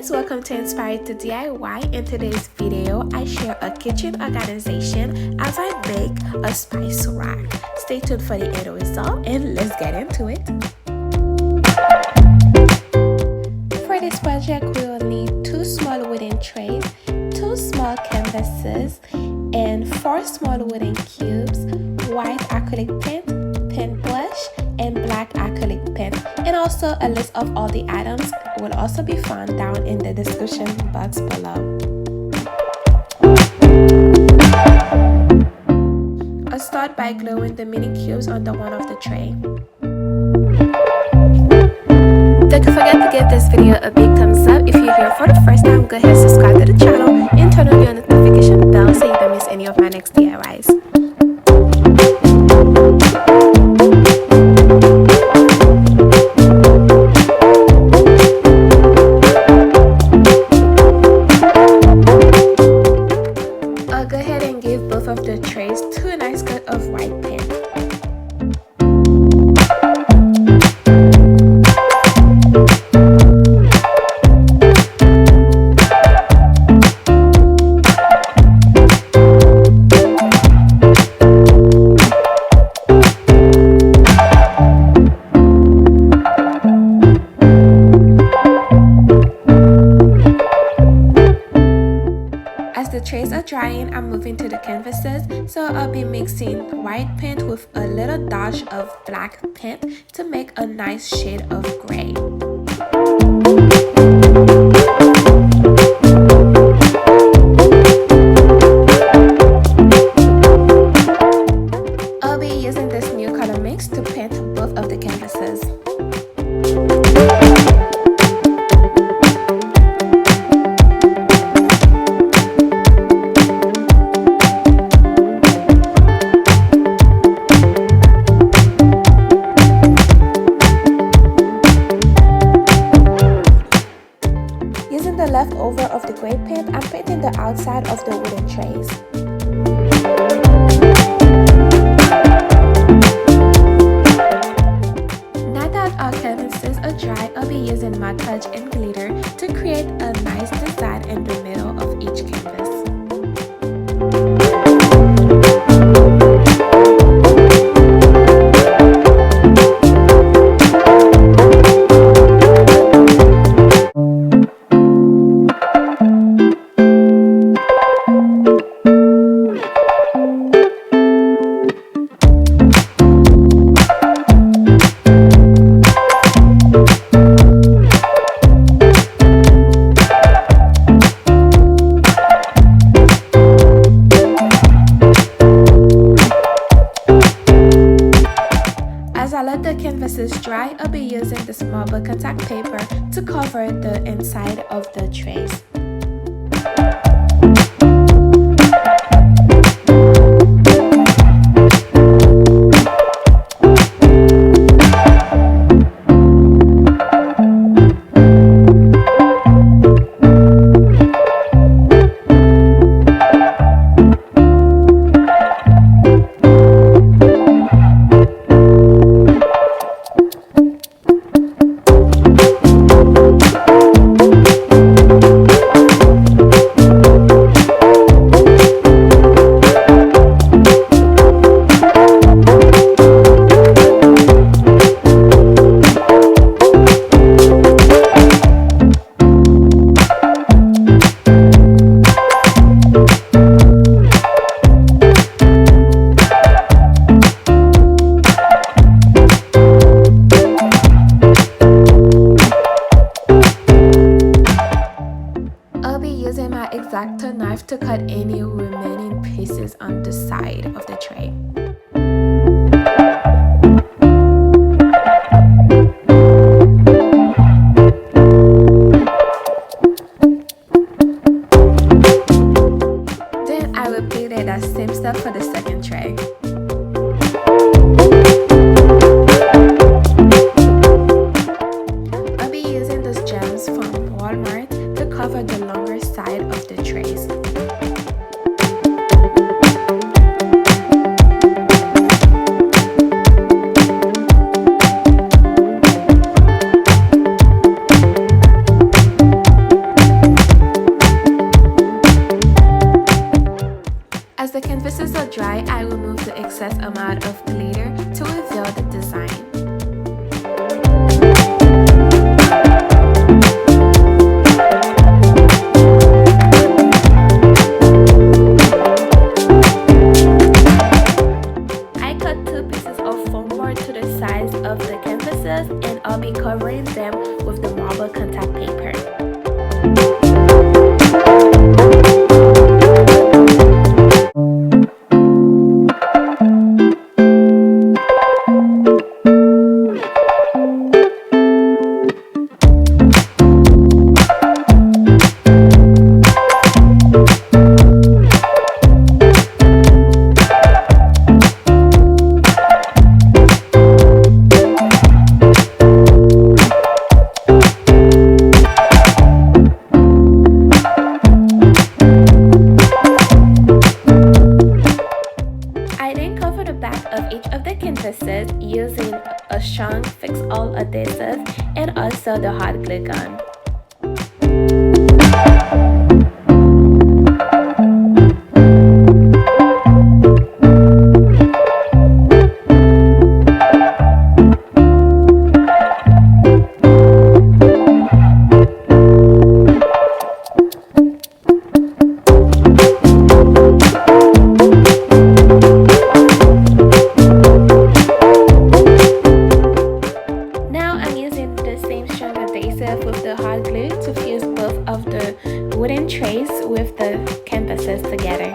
guys, welcome to Inspired to DIY. In today's video, I share a kitchen organization as I make a spice rack. Stay tuned for the end result and let's get into it. For this project, we will need 2 small wooden trays, 2 small canvases, and 4 small wooden cubes, white acrylic paint, paintbrush, and black acrylic paint, and also a list of all the items will also be found down in the description box below. I'll start by gluing the mini cubes under one of the tray. Don't forget to give this video a big thumbs up. If you're here for the first time, go ahead and subscribe to the channel and turn on your notification bell so you don't miss any of my next DIYs. Go ahead and give both of the trays 2 nice coats of white paint. The trays are drying, I'm moving to the canvases, so I'll be mixing white paint with a little dash of black paint to make a nice shade of gray. I'll be using this new color mix to paint both of the canvases. Using the leftover of the gray paint, I'm painting the outside of the wooden trays. Now that our canvases are dry, I'll be using Mod Podge and glitter to create a nice design in the middle of each canvas. As I let the canvases dry, I'll be using this marble contact paper to cover the inside of the trays. Using my X-Acto knife to cut any remaining pieces on the side of the tray. Then I repeated that same step for the second tray. I'll be using those gems from Walmart to cover the longer side of the trays. sides of the canvases, and I'll be covering them with the marble contact paper. Using a strong fix-all adhesive and also the hot glue gun. With the hot glue to fuse both of the wooden trays with the canvases together.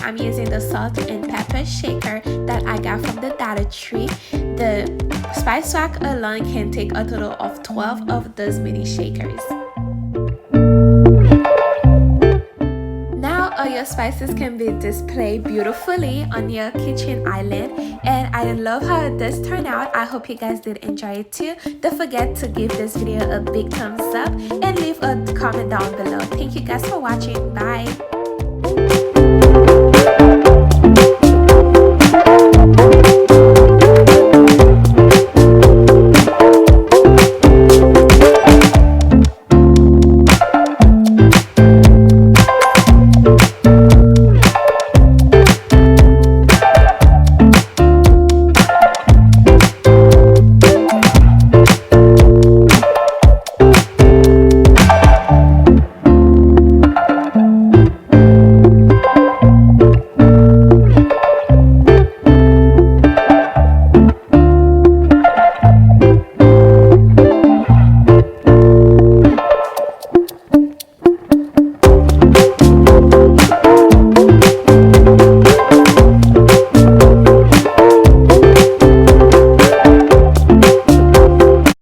I'm using the salt and pepper shaker that I got from the Dollar Tree. The spice rack alone can take a total of 12 of those mini shakers. Now all your spices can be displayed beautifully on your kitchen island, and I love how this turned out. I hope you guys did enjoy it too. Don't forget to give this video a big thumbs up and leave a comment down below. Thank you guys for watching. Bye.